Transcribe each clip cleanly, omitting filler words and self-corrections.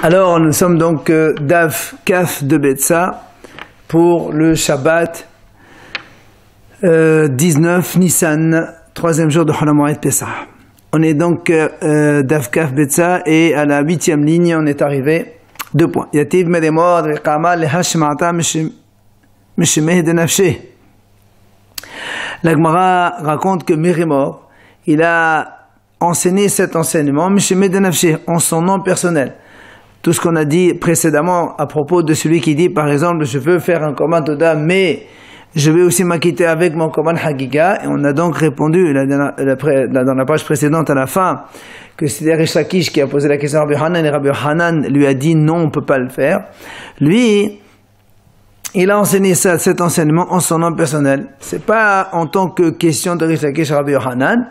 Alors, nous sommes donc Daf Kaf de Betsa pour le Shabbat 19 Nissan, troisième jour de Chol HaMoed Pesach. On est donc Daf Kaf Betsa et à la 8e ligne, on est arrivé. 2 points. Yativ Medemor Rekama Lehashmata Meshemeh de Nafshe. La Gemara raconte que Mérimor, il a enseigné cet enseignement Meshemeh de Nafshe en son nom personnel. Tout ce qu'on a dit précédemment à propos de celui qui dit, par exemple, je veux faire un Korban Toda, mais je vais aussi m'acquitter avec mon Korban Hagiga. Et on a donc répondu dans la page précédente à la fin que c'était Rish Lakish qui a posé la question à Rabbi Hanan, et Rabbi Hanan lui a dit non, on ne peut pas le faire. Lui, il a enseigné cet enseignement en son nom personnel. C'est pas en tant que question de Rish Lakish à Rabbi Hanan.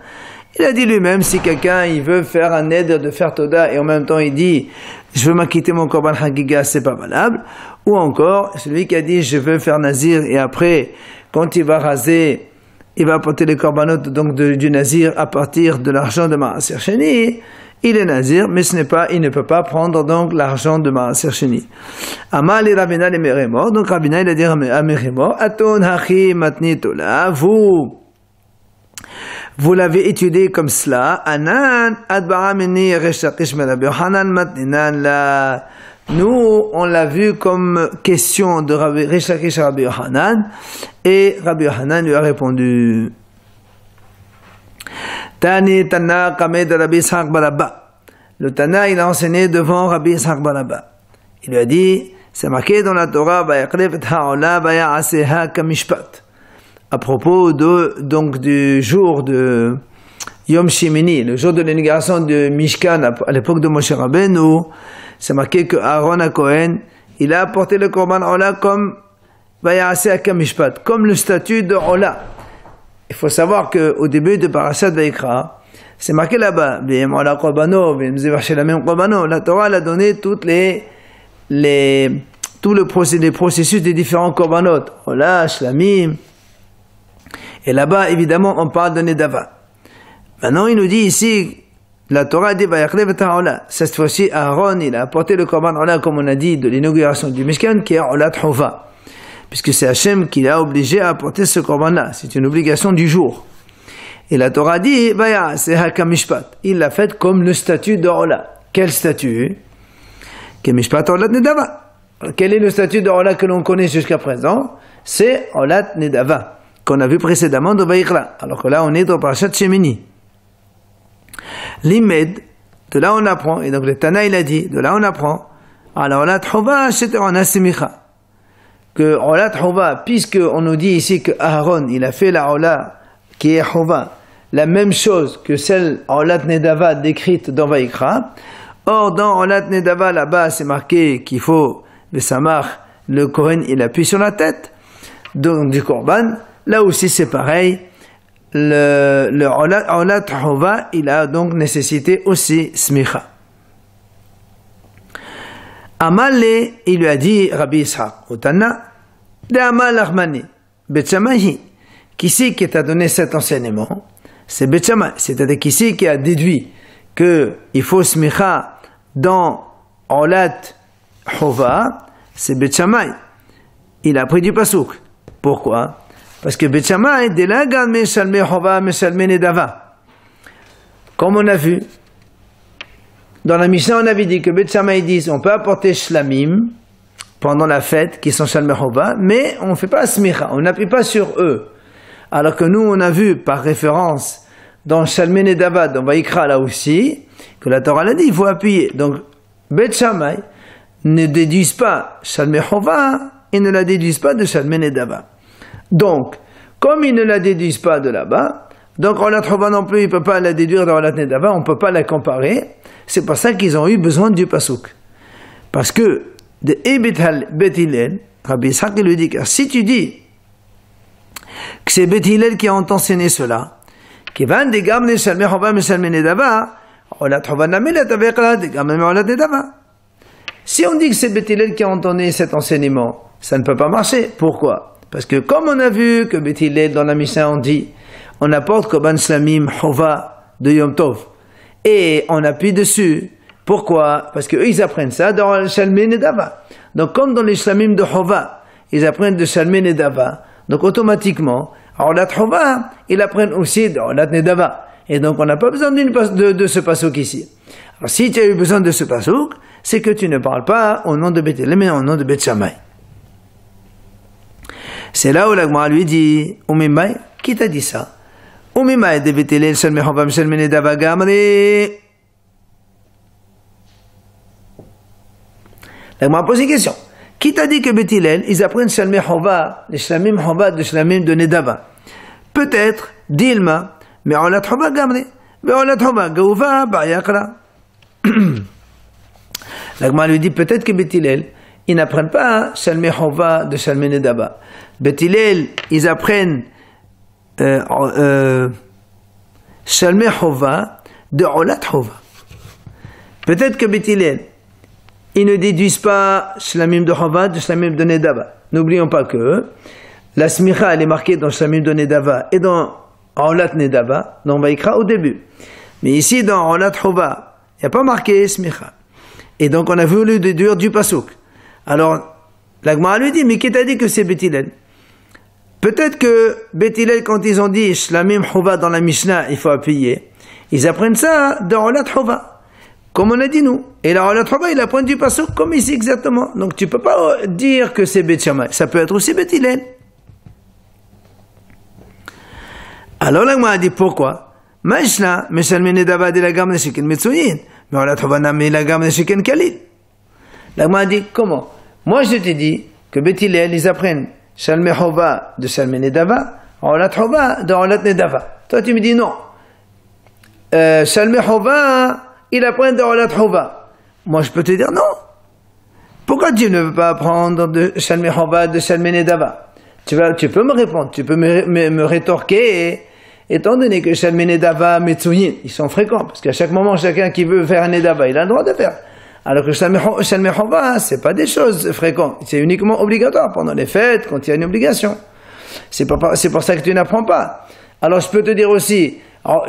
Il a dit lui-même, si quelqu'un il veut faire un neder de faire Toda et en même temps il dit je veux m'acquitter mon Korban Hagiga, c'est pas valable. Ou encore, celui qui a dit je veux faire Nazir et après, quand il va raser, il va apporter les Korbanot donc du Nazir à partir de l'argent de Maaser Sheni, il est Nazir, mais il ne peut pas prendre donc l'argent de Maaser Sheni. Amal et Rabina les Mérimor, donc Rabina il a dit à Mérimor, Aton Hachi Matni Tola, vous l'avez étudié comme cela. Anan adbara meni Rish Lakish Rabbi Hanan matninan la. Nous, on l'a vu comme question de Rish Lakish Rabbi Hanan, et Rabbi Hanan lui a répondu. Tani Tana Kamed Rabbi Ishaq Barabba. Le Tana, il a enseigné devant Rabbi Ishaq Barabba. Il lui a dit, c'est marqué dans la Torah, Vayakref et ha'ola vaya'aseha kamishpat. À propos donc du jour de Yom Shemini, le jour de l'inauguration de Mishkan à l'époque de Moshe Rabbeinu, c'est marqué que Aaron HaKohen, il a apporté le Korban Ola comme Vaya'aseh HaKamishpat, comme le statut de Ola. Il faut savoir qu'au début de Parashat Vayikra, c'est marqué là-bas, la Torah a donné tous les processus des différents Korbanot, Ola, Shlamim. Et là-bas, évidemment, on parle de Nedava. Maintenant, il nous dit ici, la Torah dit, cette fois-ci, Aaron, il a apporté le Korban Ola, comme on a dit, de l'inauguration du Mishkan, qui est Olat Chova. Puisque c'est Hachem qui l'a obligé à apporter ce Korban-là. C'est une obligation du jour. Et la Torah dit, c'est Hakamishpat. Il l'a fait comme le statut de Ola. Quel statut? Kemishpat Olat Nedava. Quel est le statut de Ola que l'on connaît jusqu'à présent? C'est Olat Nedava, qu'on a vu précédemment de Vayikra, alors que là on est dans Parashat Shemini. L'imed, de là on apprend, et donc le Tana il a dit, de là on apprend, alors Olat Chova, c'était en Asimicha, que Olat Chova, puisque on nous dit ici que Aaron, il a fait la Ola, qui est Chova, la même chose que celle Olat Nedava décrite dans Vayikra. Or dans Olat Nedava là-bas c'est marqué qu'il faut le Samach, le Kohen il appuie sur la tête, donc du Korban. Là aussi c'est pareil, le Olat Chova, il a donc nécessité aussi Smicha. Amale, il lui a dit, Rabbi Ishaq, Otana, de Amal Achmani, Bet Shammai, qui c'est qui t'a donné cet enseignement? C'est Bet Shammai, c'est-à-dire qui c'est qui a déduit qu'il faut Smicha dans Olat Chova, c'est Bet Shammai. Il a pris du Pasuk. Pourquoi? Parce que Bet Shammai, de la gan meshalme chova, meshalme nedava. Comme on a vu, dans la Mishnah, on avait dit que Bet Shammai dit on peut apporter shlamim pendant la fête, qui sont shalme chova, mais on ne fait pas smicha, on n'appuie pas sur eux. Alors que nous, on a vu par référence dans shalme nedava, dans Vayikra là aussi, que la Torah l'a dit, il faut appuyer. Donc, Bet Shammai ne déduisent pas shalme chova et ne la déduisent pas de shalme nedava. Donc, comme ils ne la déduisent pas de là-bas, donc Olat Chova non plus, il ne peut pas la déduire dans Olat Nedava, on ne peut pas la comparer. C'est pour ça qu'ils ont eu besoin du Pasuk. Parce que, de Bet Hillel, Rabbi Ishaq lui dit, car si tu dis que c'est Bet Hillel qui a enseigné cela, qui va de Gamne Shalme Chova, Meshalme Nedava, Olat Chova Namelet avec la de Gamne Olat Nedava. Si on dit que c'est Bet Hillel qui a entendu cet enseignement, ça ne peut pas marcher. Pourquoi? Parce que comme on a vu que Bet Hillel dans la Mishnah on dit, on apporte Korban Shlamim Chova de Yom Tov, et on appuie dessus Pourquoi? Parce qu'eux, ils apprennent ça dans le Shalmei Nedava. Donc, comme dans les Shlamim de Chova, ils apprennent de Shalmei Nedava. Donc, automatiquement, Olat Chova, ils apprennent aussi de Olat Nedava. Et donc, on n'a pas besoin de ce passouk ici. Alors, si tu as eu besoin de ce passouk, c'est que tu ne parles pas au nom de Beth Hillel, mais au nom de Beth Shammai. C'est là où l'Agmara lui dit, Umimai, qui t'a dit ça? Umimai de Beth Hillel, Shalmei Chova, Shalmei Nedava, Gamri. L'Agmara pose une question. Qui t'a dit que Beth Hillel, ils apprennent Shalmei Chova, les Shlamim Chova, de Shlamim de Nedava? Peut-être, Dilma, mais Olat Chova Gamri. Mais Olat Chova Gauva, Ba'yakra. L'Agmara lui dit peut-être que Beth Hillel, ils n'apprennent pas Shalmei Chova de Shalmei Nedava. Beth Hillel, ils apprennent Shalmei Chova de Olat Chova. Peut-être que Beth Hillel, ils ne déduisent pas Shlamim de Chova de Shlamim de Nedava. N'oublions pas que la smicha, elle est marquée dans Shlamim de Nedava et dans Olat Nedava, dans Vaïkra au début. Mais ici, dans Olat Chova, il n'y a pas marqué smicha. Et donc, on a voulu déduire du pasouk. Alors, l'Agmara lui dit, mais qui t'a dit que c'est Beth Hillel? Peut-être que Beth Hillel, quand ils ont dit Shlamim Chova dans la Mishnah, il faut appuyer, ils apprennent ça dans Olat Chova. Comme on a dit nous. Et là, Olat Chova, il apprend du pasouk comme ici exactement. Donc, tu peux pas dire que c'est Beth Shammai. Ça peut être aussi Beth Hillel. Alors, l'Agmara a dit pourquoi? Maishna, Meshalmei Nedava de la gamme de Sheken Metsuyin. Mais Olat Chova n'a mis la gamme de Sheken Kalil. L'Agmara a dit comment? Moi, je te dis que Beth Hillel, ils apprennent Shalmei Chova de Shalmei Nedava, Olat Chova de Olat Nedava. Toi, tu me dis non. Shalmei Chova, ils apprennent de Olat Chova. Moi, je peux te dire non. Pourquoi tu ne veux pas apprendre de Shalmei Chova de Shalmei Nedava? Tu peux me répondre, tu peux me rétorquer, étant donné que Shalmei Nedava, Metsuyin, ils sont fréquents, parce qu'à chaque moment, chacun qui veut faire un Nedava, il a le droit de faire. Alors que Shalmei Chova, c'est pas des choses fréquentes, c'est uniquement obligatoire pendant les fêtes, quand il y a une obligation. C'est pour ça que tu n'apprends pas. Alors je peux te dire aussi,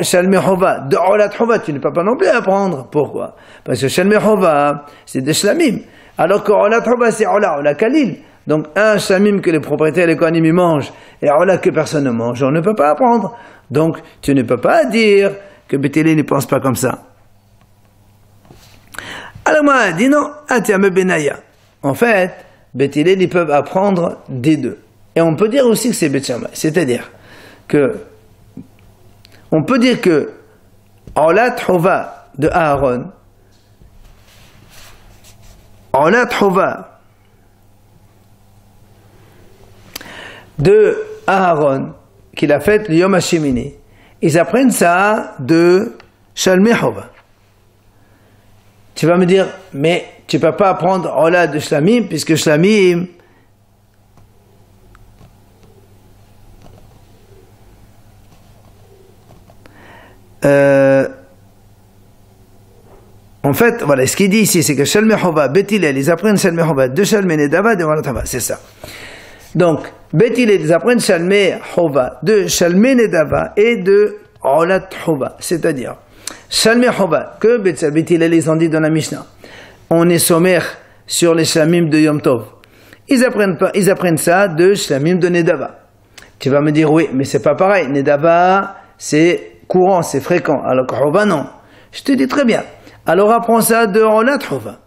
Shalmei Chova, de Olat Chova, tu ne peux pas non plus apprendre. Pourquoi? Parce que Shalmei Chova, c'est des Shlamim. Alors que Olat Chova, c'est Ola Kalil. Donc un Shlamim que les propriétaires, les Kohanim, ils mangent, et Ola que personne ne mange, on ne peut pas apprendre. Donc tu ne peux pas dire que Beth Hillel ne pense pas comme ça. Alors moi, je dis non, Atiame Benaya. En fait, Beth Hillel, ils peuvent apprendre des deux. Et on peut dire aussi que c'est Beth Shammai. C'est-à-dire que on peut dire que Olat Chova de Aaron, Olat Chova de Aaron, qu'il a fait le Yom HaShemini, ils apprennent ça de Shalmei Chova. Tu vas me dire, mais tu ne peux pas apprendre Olat de Shlamim, puisque Shlamim, en fait, voilà, ce qu'il dit ici, c'est que Shalmei Chova, Beth Hillel, ils apprennent Shalmei Chova de Shalmei Nedava de Olat Chova, c'est ça. Donc, Beth Hillel, ils apprennent Shalmei Chova de Shalmei Nedava et de Olat Chova, c'est-à-dire Shalmei Chova, que Beth Hillel, ils ont dit dans la Mishnah, on est sommaire sur les Shlamim de Yom Tov. Ils apprennent ça de Shlamim de Nedava. Tu vas me dire, oui, mais c'est pas pareil. Nedava, c'est courant, c'est fréquent. Alors que Chova, non. Je te dis très bien. Alors apprends ça de Olat Chova,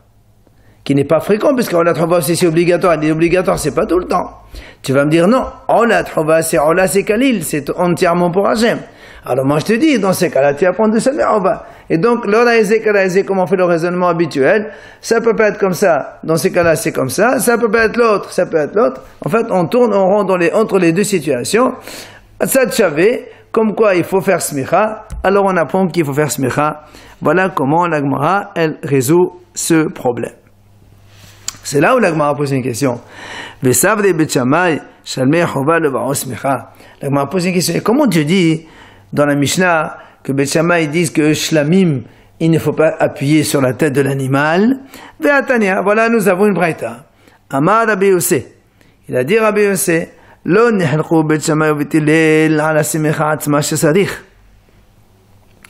qui n'est pas fréquent, parce que Olat Chova aussi c'est obligatoire. Il est obligatoire, c'est pas tout le temps. Tu vas me dire, non, Olat Chova, c'est Ola, c'est Kalil, c'est entièrement pour Hachem. Alors moi je te dis, dans ces cas-là, tu apprends de Shalmei Chova. Et donc, l'Oraïzé, comme on fait le raisonnement habituel, ça peut pas être comme ça. Dans ces cas-là, c'est comme ça. Ça peut pas être l'autre, ça peut être l'autre. En fait, on tourne en rond entre les deux situations. Ça te savait, comme quoi il faut faire smicha. Alors on apprend qu'il faut faire smicha. Voilà comment la Gemara, elle résout ce problème. C'est là où la Gemara pose une question. Vesavde Beth Shammai, Shalmei Chova le ba'o smicha. La Gemara pose une question. Et comment Dieu dit dans la Mishnah que Beth Shammai disent que Shlamim, il ne faut pas appuyer sur la tête de l'animal? Ve'atania, voilà, nous avons une braïta. Amar Rabbi Yossé. Il a dit Rabbi Yossé, Lo nehalchu Beth Shammai u Beth Hillel ala smicha atzma shesarich.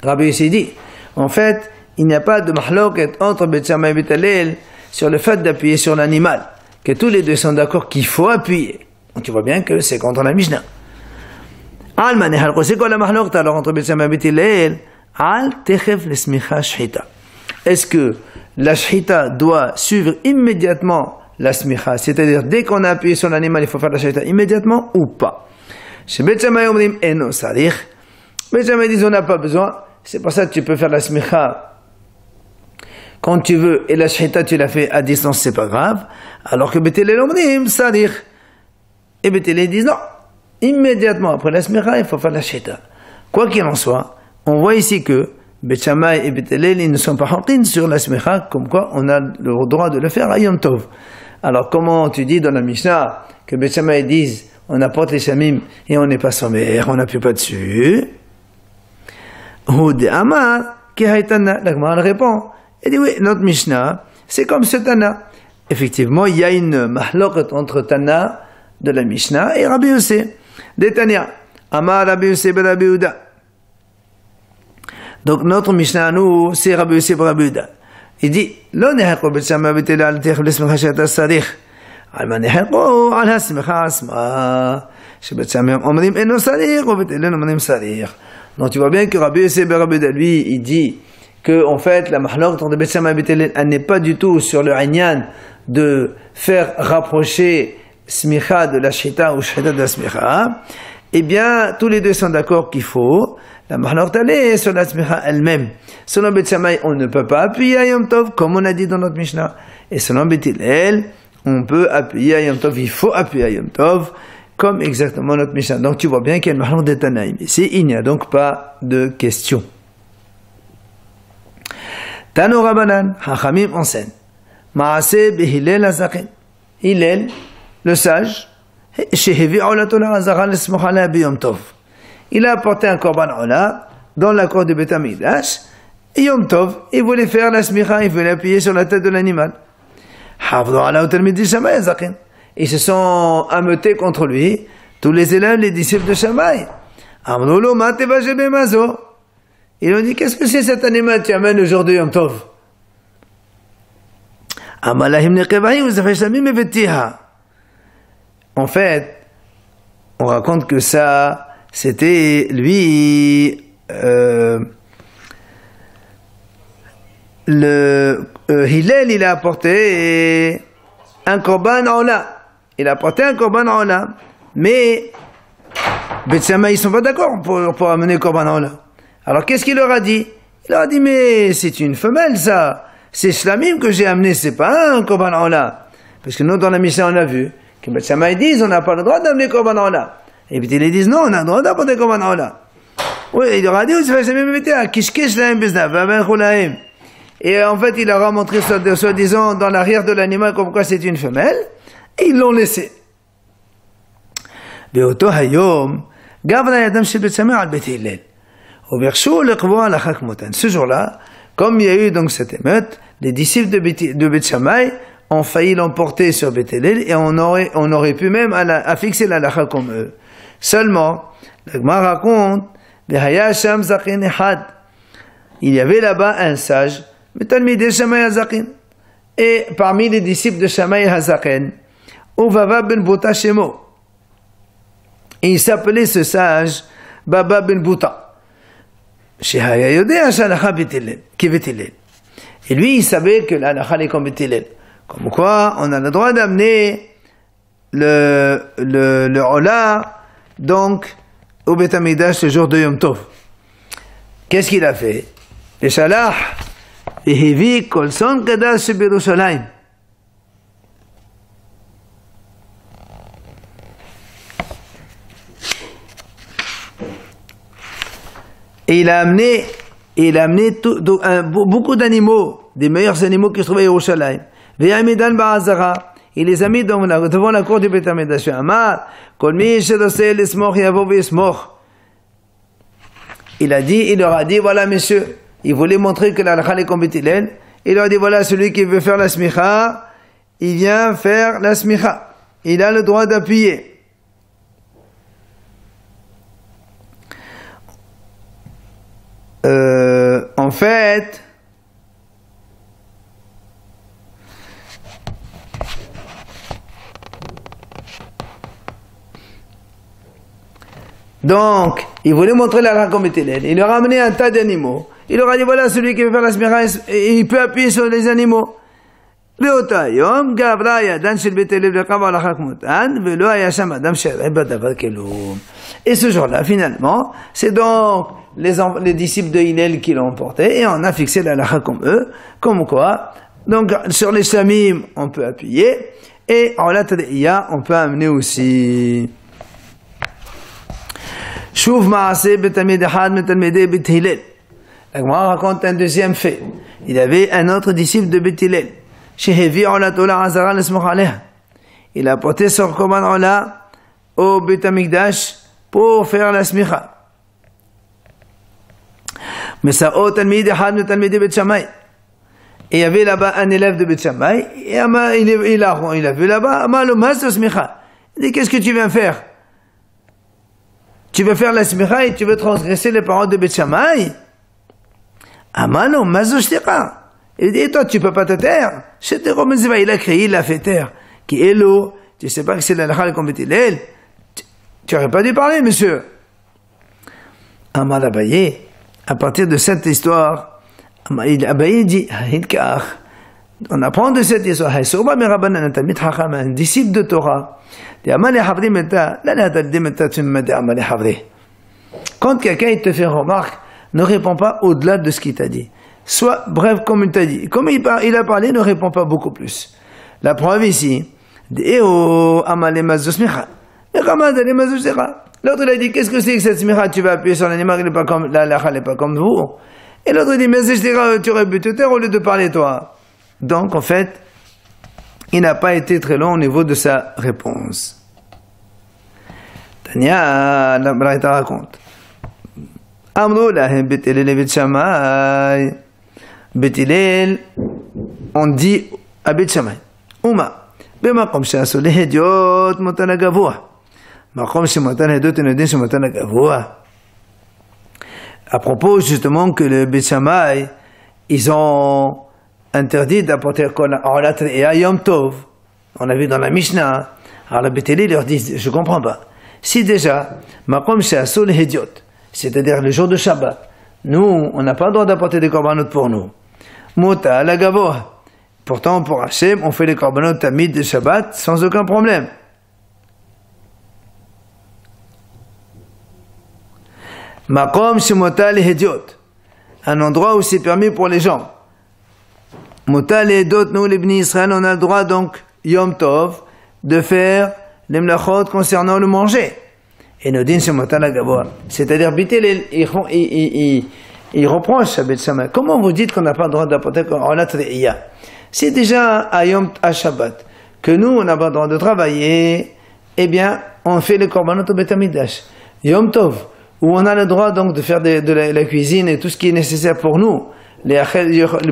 Rabbi Yossé dit, en fait, il n'y a pas de mahloket entre Bet Shammai et Bet Hillel sur le fait d'appuyer sur l'animal, que tous les deux sont d'accord qu'il faut appuyer. Donc tu vois bien que c'est contre la Mishnah. C'est quoi la mahloket alors entre Bet Shammai et Bet Hillel? Al techef l'esmicha shchita. Est-ce que la shchita doit suivre immédiatement la smicha, c'est-à-dire dès qu'on a appuyé sur l'animal, il faut faire la shchita immédiatement ou pas? Chez Bet Shammai omrim eno sarich. Bet Shammai dit on n'a pas besoin, c'est pour ça que tu peux faire la smicha quand tu veux et la shchita tu la fais à distance, c'est pas grave. Alors que Bet Hillel omrim sarich. Et Bet Hillel disent non, immédiatement après la smicha, il faut faire la shchita. Quoi qu'il en soit, on voit ici que Bet Shammai et Bet Hillel, ils ne sont pas hakin sur la smicha, comme quoi on a le droit de le faire à Yom Tov. Alors comment tu dis dans la Mishnah que Bet Shammai disent on apporte les shamim et on n'est pas sommaire, on n'appuie pas dessus? Ou de Amar, qui haïtana, la Gemara répond, et dit oui, notre Mishnah, c'est comme ce Tana. Effectivement, il y a une mahloket entre Tana de la Mishnah et Rabbi Yossé. Des Tanya, Amar Rabbi Yossé ben Rabbi Yehuda. Donc notre Mishnah, nous, c'est Rabbi Yossé ben Rabbi Yehuda. Il dit, lo neheko Bet Shammai Bet Hillel al techef l'esmicha she'ata sarich. על מה נחלקו על השמחה עצמה, שבית שמאי אומרים אינו סריח, ובית הלל אומרים סריח. Donc tu vois bien que Rabbi Yossé ben Rabbi Yehuda, lui, il dit que en fait la mahlok entre Bet Shammai et Bet Hillel, elle n'est pas du tout sur le inyan de faire rapprocher smicha de la shita ou shita de la smicha. Eh bien, tous les deux sont d'accord qu'il faut la mahlok est sur la smicha elle-même. Selon Bet Shammai, on ne peut pas appuyer à Yom Tov, comme on a dit dans notre Mishnah. Et selon Bet Hillel, on peut appuyer à Yom Tov, il faut appuyer à Yom Tov, comme exactement notre Mishnah. Donc tu vois bien qu'il y a une mahlok de Tanaïm. Ici, il n'y a donc pas de question. Tano Rabbanan, Hachamim enseigne. Maaseh behillel hazaken. Hillel, le sage, shehevi olato la'azara l'esmocha alea b'Yom Tov. Il a apporté un korban ola dans la cour du Beth Amikdash, et Yom Tov, il voulait faire la smicha, il voulait appuyer sur la tête de l'animal. Ils se sont ameutés contre lui, tous les élèves, les disciples de Shammai. Ils ont dit, qu'est-ce que c'est cet animal que tu amènes aujourd'hui, Yom Tov? En fait, on raconte que ça, c'était lui, Hillel, il a apporté un korban ola. Il a apporté un korban ola. Mais Bet Shammai, ils sont pas d'accord pour amener korban ola. Alors qu'est-ce qu'il leur a dit? Il leur a dit, mais c'est une femelle ça. C'est shlamim que j'ai amené, c'est pas un korban ola. Parce que nous, dans la Mishnah, on a vu que Bet Shammai disent, on n'a pas le droit d'amener korban ola. Et puis ils disent, non, on a le droit d'apporter korban ola. Oui, il leur a dit, et en fait, il leur a montré, soi-disant, dans l'arrière de l'animal, comme quoi c'est une femelle, et ils l'ont laissé. Ce jour-là, comme il y a eu donc cette émeute, les disciples de Bet Shammai ont failli l'emporter sur Bet Hillel, et on aurait pu même affixer la halakha comme eux. Seulement, la Gemara raconte, il y avait là-bas un sage, et parmi les disciples de Shammai Hazaken, Uvava ben Bouta Shemo. Et il s'appelait ce sage Baba ben Bouta. Et lui, il savait que l'halakha est comme Bet Hillel. Comme quoi, on a le droit d'amener le Ola, donc, au Beth Amikdash le jour de Yom Tov. Qu'est-ce qu'il a fait? Le Shalach, Vehivi Kolson Kadash Birushalayim. Et il a amené beaucoup d'animaux, des meilleurs animaux qui se trouvaient à Yerushalayim. Ve'amidan ba'azara. Il les a mis devant la cour du Beth Amikdash. Amar, Kol mi shedoseh l'esmoch yavo ve'esmoch. Il leur a dit, voilà, messieurs, il voulait montrer que la halakha est comme Bet Hillel. Il leur a dit, voilà, celui qui veut faire la smicha, il vient faire la smicha. Il a le droit d'appuyer. En fait, Donc, il voulait montrer la comme Bethilel. Il leur a amené un tas d'animaux. Il leur a dit, voilà, celui qui veut faire la smicha, il peut appuyer sur les animaux. Et ce jour-là, finalement, c'est donc les disciples de Hillel qui l'ont porté, et on a fixé la halakha comme eux, comme quoi, donc sur les shamim, on peut appuyer, et en la tadiyya, on peut amener aussi. Shuv ma'aseh betalmid echad metalmidei Beit Hillel. La Gemara raconte un deuxième fait. Il y avait un autre disciple de Beit Hillel. Il a porté son korban ola au Beit Hamikdash pour faire la smicha. Mais ça, au talmid echad metalmidei Beit Shammai. Et il y avait là-bas un élève de Beit Shammai, et il a vu là-bas, il dit, qu'est-ce que tu viens faire? Tu veux faire la smicha et tu veux transgresser les paroles de Beit Shammai? Amalo, mazoshtira. Il dit, et toi, tu peux pas te taire? Il a crié, il a fait taire. Qui est l'eau? Tu sais pas que c'est la halakha comme Beit Hillel? Tu aurais pas dû parler, monsieur. Amal Abaye, à partir de cette histoire, Abaye dit, on apprend de cette histoire, un disciple de Torah. Quand quelqu'un te fait remarque, ne réponds pas au-delà de ce qu'il t'a dit. Sois bref comme il t'a dit. Comme il a parlé, ne réponds pas beaucoup plus. La preuve ici, l'autre il a dit, qu'est-ce que c'est que cette smicha? Tu vas appuyer sur l'animal, il n'est pas comme la halakha n'est pas comme vous. Et l'autre dit, mais tu aurais pu te taire au lieu de parler toi. Donc en fait, il n'a pas été très long au niveau de sa réponse. Tania, la Braïta raconte. Amrou lahem Beit Hillel et Beit Shammai. Beit Hillel, on dit à Beit Shammai, Uma, b'makom she'asu lehediot motan hagavua. Makom she'motan hediot enodin she'motan hagavua. À propos justement que le Beit Shammai, ils ont interdit d'apporter Olat et Yom Tov. On a vu dans la Mishnah. Alors le Beit Hillel leur dit, je comprends pas. Si déjà, Makom she'asu lehediot, c'est-à-dire le jour de Shabbat, nous, on n'a pas le droit d'apporter des korbanot pour nous. Mota la gavoa. Pourtant, pour Hachem, on fait les korbanot tamid de Shabbat sans aucun problème. Makom shemota lehediot. Un endroit où c'est permis pour les gens. Mota lehediot, nous les Bnei Israël, on a le droit donc, Yom Tov, de faire les mlachot concernant le manger. Et Nodin shemota la gavoa. C'est-à-dire, Beit Hillel, il reproche à Beit Shammai. Comment vous dites qu'on n'a pas le droit d'apporter Olat Re'iyah? C'est déjà à Shabbat que nous, on n'a pas le droit de travailler, eh bien, on fait les korbanot au Beit Hamikdash. Yom Tov, où on a le droit donc de faire de la cuisine et tout ce qui est nécessaire pour nous, les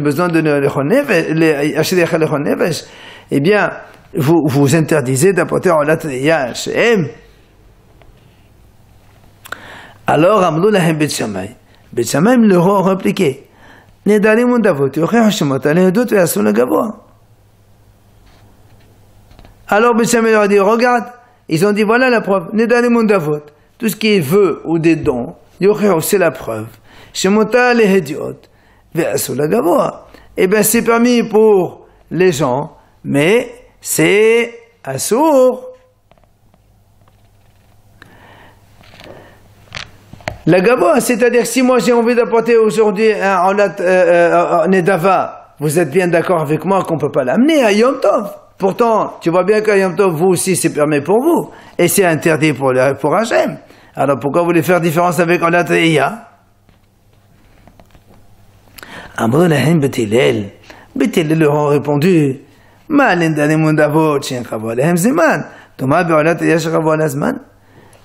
besoins de les Achel Nefesh, eh bien, vous interdisez d'apporter Olat Re'iyah à Hashem. Alors, Amrou lahem Beit Shammai. Beit Shammai leur a répliqué. Nedarim undavot, yochech shemot alehedot ve'asun legavoa. Alors Beit Shammai leur a dit, regarde, ils ont dit, voilà la preuve. Nedarim undavot, tout ce qui est vœu ou des dons, yochech, c'est la preuve. Shemot alehedot ve'asun legavoa. Eh bien, c'est permis pour les gens, mais c'est assour. La gavoa, c'est-à-dire si moi j'ai envie d'apporter aujourd'hui un olat nedava, vous êtes bien d'accord avec moi qu'on ne peut pas l'amener à Yom Tov. Pourtant, tu vois bien qu'à Yom Tov, vous aussi, c'est permis pour vous. Et c'est interdit pour Hachem. Alors pourquoi vous voulez faire différence avec olat re'iyah? Amrou lahem Beit Hillel. Beit Hillel leur ont répondu, Ma l'endanim undavot she'en chavo alehem zeman. Toma be'olat re'iyah she'chavo aleh zman.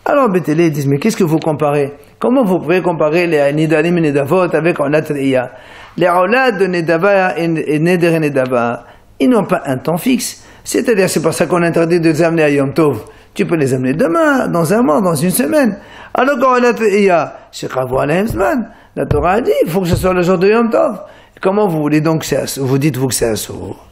Alors Beit Hillel dit, mais qu'est-ce que vous comparez? Comment vous pouvez comparer les Nidarim et Nedavot avec Olat Re'iyah? Les Olat de Nedava et Neder et Nedava, ils n'ont pas un temps fixe. C'est-à-dire, c'est pour ça qu'on interdit de les amener à Yom Tov. Tu peux les amener demain, dans un mois, dans une semaine. Alors qu'Olat Re'iyah, Shechavu Alehem Zman, la Torah a dit, il faut que ce soit le jour de Yom Tov. Comment vous voulez donc que c'est assour? Vous dites-vous que c'est assour?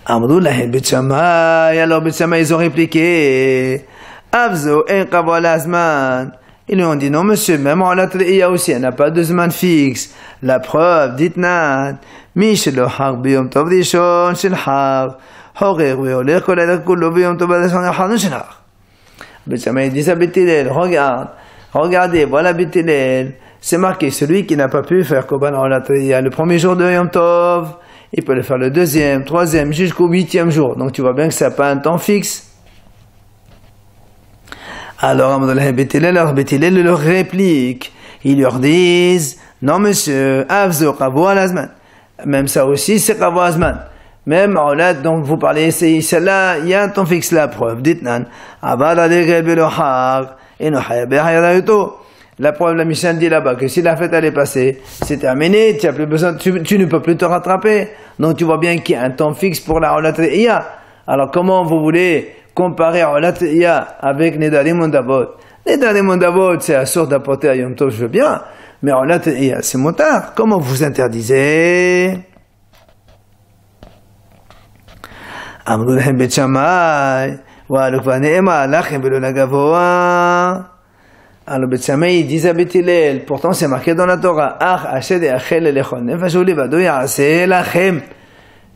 Amrou lahem Beit Shammai. Alors Beit Shammai, ils ont répliqué, Avzo en kavwa lazman. Ils lui ont dit non monsieur, même en la tréia aussi, elle n'a pas de zman fixe. La preuve, dites-nan, Mishelo haq biyom tov rishon shel haq, horer veoler kol adak kullo biyom tov rishon shel haq. Bet Shammai dit à Beth Hillel, regardez, voilà Beth Hillel, c'est marqué, celui qui n'a pas pu faire Korban en la tréia le premier jour de Yom Tov, il peut le faire le deuxième, troisième, jusqu'au 8e jour. Donc tu vois bien que ça n'a pas un temps fixe. Alors, Beth Hillel leur réplique. Ils leur disent, non monsieur, avzo kavwa lazman. Même ça aussi, c'est kavwa lazman. Même Olat dont vous parlez, c'est celle-là, il y a un temps fixe, la preuve. Dites-nan, avad alegel belohar, et no hayabehayarayoto. La preuve, la Mishnah dit là-bas que si la fête elle est passée, c'est terminé, tu as plus besoin, tu ne peux plus te rattraper. Donc tu vois bien qu'il y a un temps fixe pour la Olat Re'iyah. Alors comment vous voulez comparer Olat Re'iyah avec Nedarim Mondavot? Nedarim Mondavot, c'est assour d'apporter à Yom Tov, je veux bien. Mais Olat Re'iyah, c'est motard. Comment vous interdisez? Amrou lahem Bet Shammai, wa lukva ne'ema lachem velo lagavoa. Alors Bet Shammai dit à Beth Hillel, pourtant c'est marqué dans la Torah, Ach Hashed Yachel Elechon Nefesh Ulevado Ya'aseh Lachem.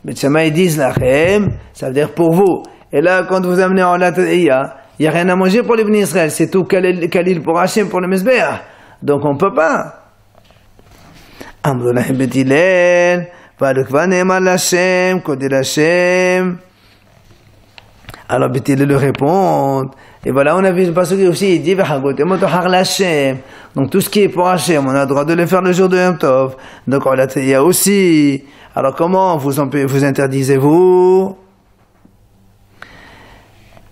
Bet Shammai dit Lachem, ça veut dire pour vous. Et là, quand vous amenez en Olat Re'iyah, il n'y a rien à manger pour les bénis Israël, c'est tout Kalil pour Hashem, pour le Mizbeach. Donc on ne peut pas. Amrou lahem Bet Hillel, Va'alukva ne'ema Lashem, Kodel Hashem. Alors Beth Hillel le répond. Et voilà, on a vu le passage aussi, il dit donc tout ce qui est pour Hashem, on a le droit de le faire le jour de Yom Tov. Donc on l'a il y a aussi. Alors comment vous interdisez-vous?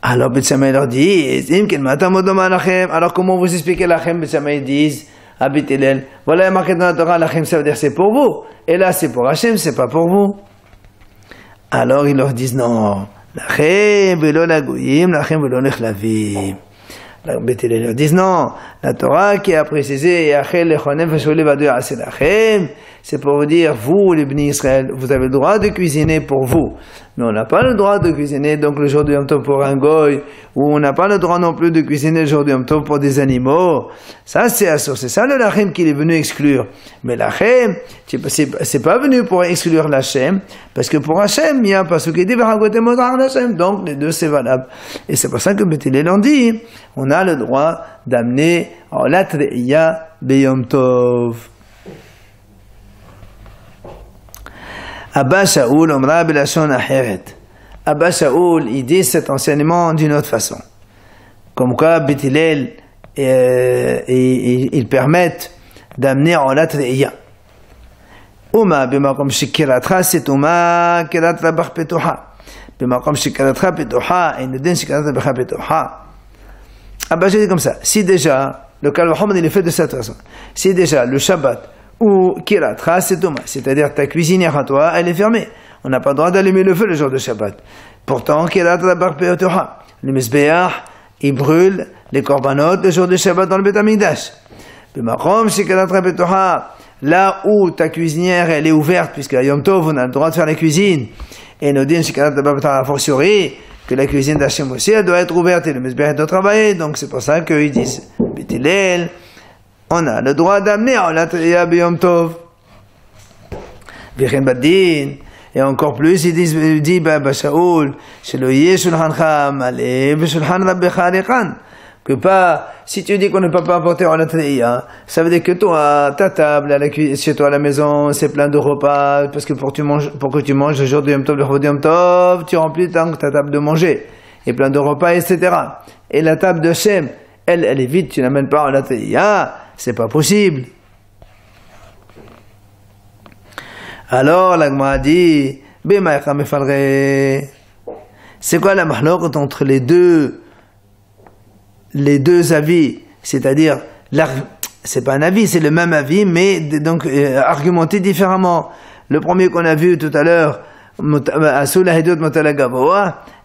Alors Beth Shammai leur dit, alors comment vous expliquez lachem? Beth Shammai disent à Beth Hillel, voilà, il y a marqué dans la Torah, lachem ça veut dire c'est pour vous. Et là c'est pour Hashem, c'est pas pour vous. Alors ils leur disent non. Lachem velo lagoyim, lachem velo nechlavim. Beth Hillel leur disent non, la Torah qui a précisé Yachel lechonem veshole vado ya'aseh lachem, c'est pour vous dire, vous les bénis Israël, vous avez le droit de cuisiner pour vous, mais on n'a pas le droit de cuisiner donc le jour de Yom Tov pour un goy, ou on n'a pas le droit non plus de cuisiner le jour de Yom Tov pour des animaux. Ça c'est assour, c'est ça le lachem qu'il est venu exclure. Mais lachem, c'est pas venu pour exclure l'Hachem, parce que pour Hachem, il y a un pasuk qui dit v'chagotem odar l'Hachem, donc les deux c'est valable. Et c'est pour ça que Beth Hillel en dit, on a le droit d'amener Olat Re'iyah beyom Tov. Abba Shaul omra belashon acheret. Abba Shaul, il dit cet enseignement d'une autre façon. Comme quoi, Beth Hillel, ils permettent d'amener Olat Re'iyah. Uma b'makom shekiratra, c'est Uma kiratra bach petuha. B'makom shekiratra petuha, et ne den shekiratra bach petuha. Abba Shaul dit comme ça. Si déjà, le Kal Vachomer, il est fait de cette façon. Si déjà, le Shabbat, ou kiratra, c'est Uma, c'est-à-dire ta cuisinière à toi, elle est fermée. On n'a pas le droit d'allumer le feu le jour de Shabbat. Pourtant, kiratra bach petuha. Le Mizbeach, il brûle les korbanot le jour de Shabbat dans le Beth Amikdash. B'makom shekiratra petuha. Là où ta cuisinière elle est ouverte, puisque à Yom Tov on a le droit de faire la cuisine, et nous disons a fortiori que la cuisine d'Hachem aussi elle doit être ouverte et le Mizbeach doit travailler, donc c'est pour ça qu'ils disent Beth Hillel, on a le droit d'amener Olat Re'iyah b'Yom Tov. V'chen Badin, et encore plus ils disent dit Abba Shaul shelo yeh shulchancha maleh v'shulchan rabbecha arichan. Que pas, si tu dis qu'on ne peut pas apporter Olat Re'iyah, ça veut dire que toi, ta table chez toi à la maison, c'est plein de repas, parce que pour que tu manges le jour de Yom Tov, le jour de Yom Tov, tu remplis ta table de manger, et plein de repas, etc. Et la table de Shem, elle est vide, tu n'amènes pas Olat Re'iyah, c'est pas possible. Alors, la Gemara dit, B'maïcha mefalre. C'est quoi la mahlokot entre les deux avis, c'est-à-dire, c'est pas un avis, c'est le même avis, mais donc argumenté différemment. Le premier qu'on a vu tout à l'heure,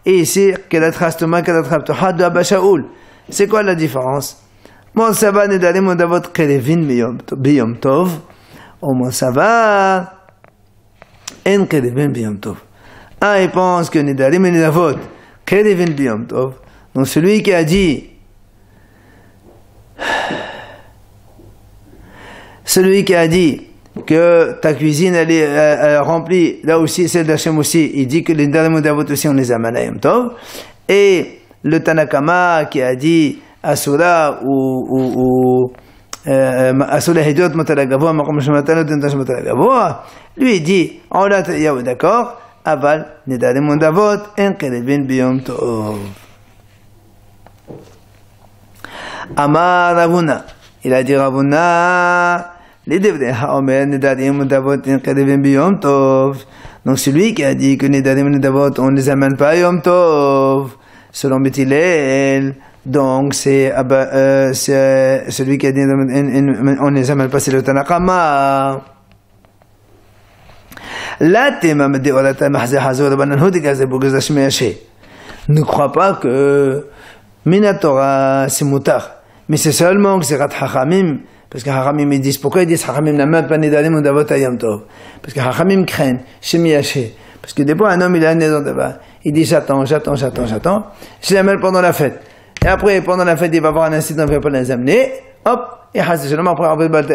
et ici, de Abba Shaul. C'est quoi la différence? Mon sava nedarim odavot kerevin biyom tov, ou mon sava en kerevin biyom tov. Un, il pense que nedarim et nedavot kerevin biyom tov. Donc celui qui a dit, que ta cuisine elle est remplie, là aussi celle d'Hachem aussi, il dit que les Nedarim Udavot aussi on les amène à Yom Tov. Et le Tanakama qui a dit Asura ou Asura Hidot Matalagavoa, Makom Shematalot Dentash Matalagavoa, lui il dit, on l'a d'accord, Aval Nedarim Udavot en Kerevin Biyom Tov. Amar Ravuna, il a dit Ravuna, les Devdei Haomer Nedarim Udavot en Kerevin Biyom Tov. Donc celui qui a dit que Nedarim Udavot on ne les amène pas à Yom Tov, selon Beth Hillel, donc c'est celui qui a dit on ne les amène pas, c'est le Tanakama. Ne crois pas que Minatora c'est Moutar, mais c'est seulement que c'est Rat Hachamim, parce que Hachamim ils disent, pourquoi ils disent Hachamim n'amène pas Nedarim Udavot à Yom Tov? Parce que Hachamim craignent, Shemi Haché. Parce que des fois, un homme, il a un nez là-bas. Il dit, j'attends. Je l'amène pendant la fête. Et après, pendant la fête, il va avoir un incident, il ne va pas les amener. Hop, et Hashem, après, on va battre.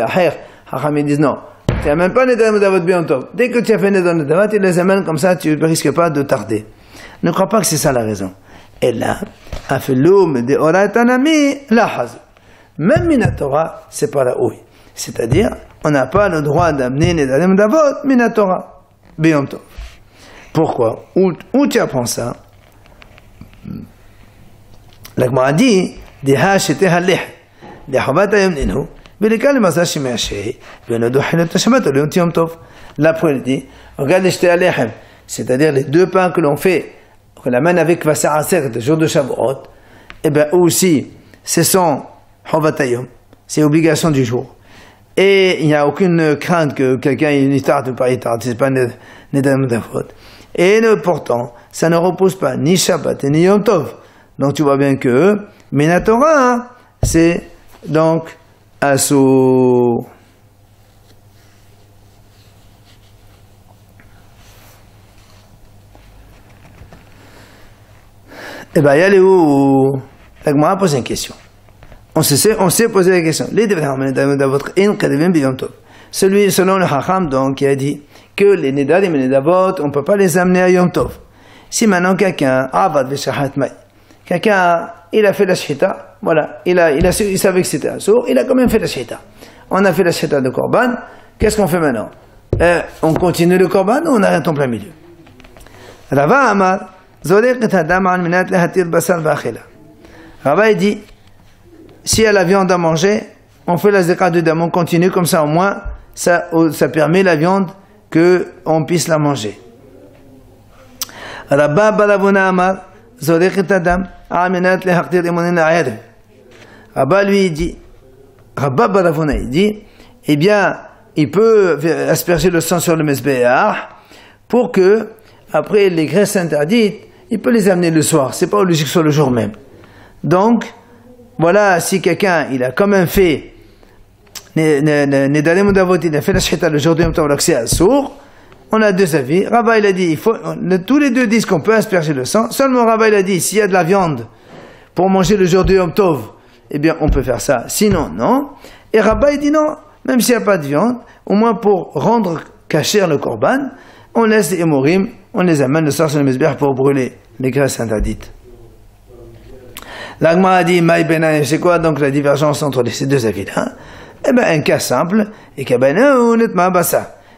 Hachamim disent, non. Tu n'amènes pas Nedarim Udavot Biyom Tov. Dès que tu as fait Nedarim Udavot, tu les amènes comme ça, tu ne risques pas de tarder. Ne crois pas que c'est ça la raison. Et là, Afelum de Oratanami, la Haz. Même Minatora, c'est pas la ouïe. C'est-à-dire, on n'a pas le droit d'amener Nedarim Udavot, Minatora, Biyom Tov. Pourquoi? Où tu apprends ça? La Gemara dit, Deha shete haleh, Dehavat ayom ninu, Belikal masa shimeashe, Benodou hilet tashamat oliyom tiyom tov. L'après, il dit, regarde les shete halechem, c'est-à-dire les deux pains que l'on fait, qu'on amène avec Vassar Aser, le jour de Shavuot, et bien aussi, ce sont Havatayom, c'est obligation du jour. Et il n'y a aucune crainte que quelqu'un y tarde ou pas y tarde, c'est pas Nedarim Udavot. Et pourtant, ça ne repose pas ni Shabbat ni Yom Tov. Donc tu vois bien que Minatora, c'est donc Asur. Eh bien, il y a les où la Gemara pose une question. On sait poser la question. Celui, selon le Hacham, donc, qui a dit que les Nedarim et les Udavot, on ne peut pas les amener à Yom Tov. Si maintenant quelqu'un il a fait la shita, voilà, il savait que c'était un sourd, il a quand même fait la shita. On a fait la shita de Korban, qu'est-ce qu'on fait maintenant? On continue le Korban ou on arrête en plein milieu? Rava Amar, Rava dit, si elle a la viande à manger, on fait la zéka de dam, on continue comme ça, au moins, ça permet la viande qu'on puisse la manger. Rabba Baravuna Amar, Zorek Adam, Aminat le Haktir Emonina Ayad. Rabba lui dit, Rabba Baravuna, il dit, eh bien, il peut asperger le sang sur le Mesbéach pour que, après les graisses interdites, il peut les amener le soir. C'est pas obligé que ce soit le jour même. Donc, voilà, si quelqu'un, il a quand même fait Nedarim Udavot, il a fait la shita le jour de Yom Tov, l'accès à sourd, on a deux avis. Rabba, il a dit, tous les deux disent qu'on peut asperger le sang. Seulement Rabba, il a dit, s'il y a de la viande pour manger le jour de Yom Tov, eh bien, on peut faire ça. Sinon, non. Et Rabba, il dit non, même s'il n'y a pas de viande, au moins pour rendre kasher le korban, on laisse les hémorim, on les amène le soir sur le mesbeh pour brûler les graisses interdites. L'Agma a dit, Maï Benaï, c'est quoi donc la divergence entre ces deux avis-là? Eh bien, un cas simple, et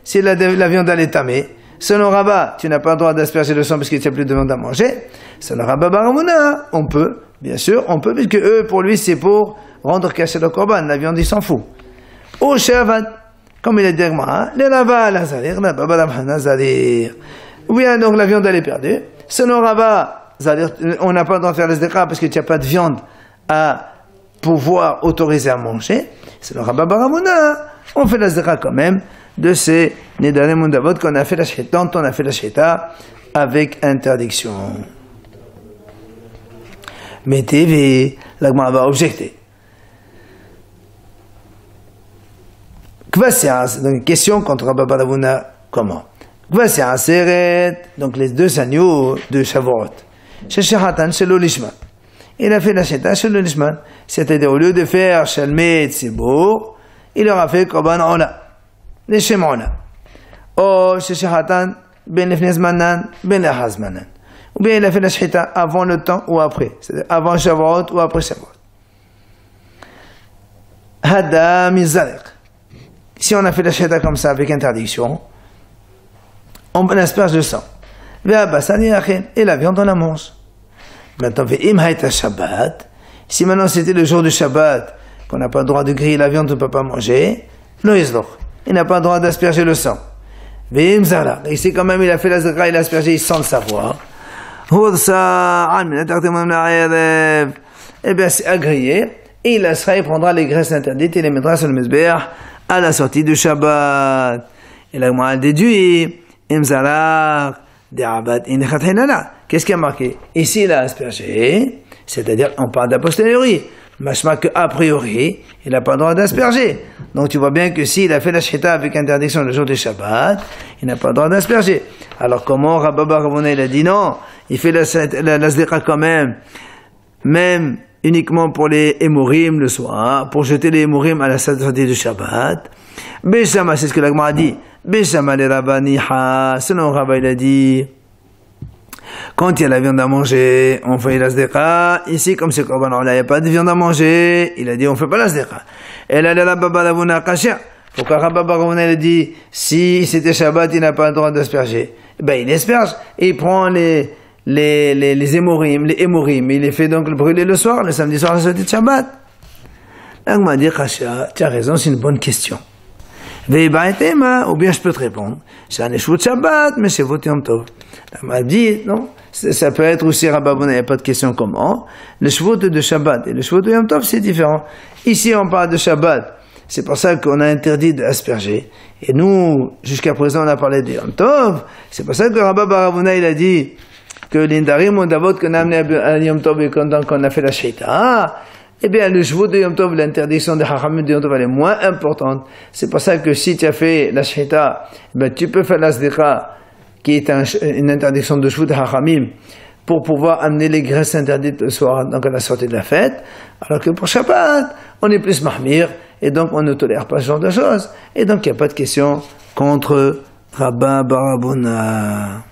si la viande elle est tamée, selon Rabba, tu n'as pas le droit d'asperger le sang parce qu'il n'y a plus de viande à manger. Selon Rabba Baramuna, on peut, bien sûr, on peut, puisque eux, pour lui, c'est pour rendre caché le korban, la viande, il s'en fout. Au Shavad, comme il est dit, les Rabba, Lazarir, la Baba Nazarir. Oui, donc la viande, elle est perdue. Selon Rabba, on n'a pas le droit de faire les zdekha parce qu'il n'y a pas de viande à pouvoir autoriser à manger. C'est le Rabba Baramuna. On fait la zdekha quand même de ces Nedarim Udavot qu'on a fait la shita, dont on a fait la shita avec interdiction. Mais TV, la Gemara va objecter. Kvasias, donc une question contre Rabba Baramuna, comment? Kvasias Seret, donc les deux agneaux de Shavuot. Chez Shehatan, chez l'Olishma. il a fait la shita chez le Nishman. C'est-à-dire, au lieu de faire Shalmei Tzibur, il aura fait Korban Ola, les Shem Ola. Ou chez Shehatan, Ben Lefnez Manan, Ben Lehaz Manan. Ou bien il a fait la shita avant le temps ou après, c'est-à-dire avant Shavuot ou après Shavuot. Hada Mizalek. Si on a fait la shita comme ça avec interdiction, on asperge le sang. Et la viande on la mange. Maintenant, Shabbat. Si maintenant c'était le jour du Shabbat, qu'on n'a pas le droit de griller la viande, on ne peut pas manger, il n'a pas le droit d'asperger le sang. Ici quand même il a fait la zakra, il a aspergé sans le savoir. Eh bien c'est à griller, et il laissera, il prendra les graisses interdites et les mettra sur le mizbeach à la sortie du Shabbat. Et là, moi, déduit, qu'est-ce qui a marqué? Ici, il a aspergé, c'est-à-dire, on parle d'a posteriori. Machma que a priori, il n'a pas le droit d'asperger. Donc, tu vois bien que s'il a fait la shita avec interdiction le jour du Shabbat, il n'a pas le droit d'asperger. Alors, comment Rabba bar Ravuna, il a dit non, il fait la sdeka quand même uniquement pour les hémorim le soir, pour jeter les hémorim à la sortie du Shabbat. Beshama, c'est ce que la Gemara a dit. Beshama les Rabbaniha, selon Rabba, il a dit, quand il y a la viande à manger, on fait la sdeka. Ici, comme c'est Korban Ola, il n'y a pas de viande à manger, il a dit, on fait pas la sdeka. Et là, le Rabba bar Ravuna kasher. Pourquoi Rabba bar Ravuna, il a dit, si c'était Shabbat, il n'a pas le droit d'asperger. Ben, il asperge, et il prend les hémorim, il les fait donc brûler le soir, le samedi soir, la sortie de Shabbat. Là, on m'a dit, Kasha, tu as raison, c'est une bonne question. Ou bien je peux te répondre, c'est un échou de Shabbat, mais c'est votre Yom Tov. On m'a dit, non, ça peut être aussi Rabba Bona, il n'y a pas de question comment. Le Shvot de Shabbat et le Shvot de Yom Tov, c'est différent. Ici, on parle de Shabbat. C'est pour ça qu'on a interdit d'asperger. Et nous, jusqu'à présent, on a parlé de Yom Tov. C'est pour ça que Rabba Baravuna, il a dit que l'Indarim, on d'abord qu'on a amené à Yom Tov et qu'on a fait la Sheita. Eh bien, le Shvut de Yom Tov, l'interdiction de Chachamim de Yom Tov, elle est moins importante. C'est pour ça que si tu as fait la Sheita, ben, tu peux faire la Sdeka, qui est une interdiction de Shvut de Chachamim, pour pouvoir amener les graisses interdites le soir, donc à la sortie de la fête. Alors que pour Shabbat, on est plus mahmir, et donc on ne tolère pas ce genre de choses. Et donc il n'y a pas de question contre Rabba Barabuna.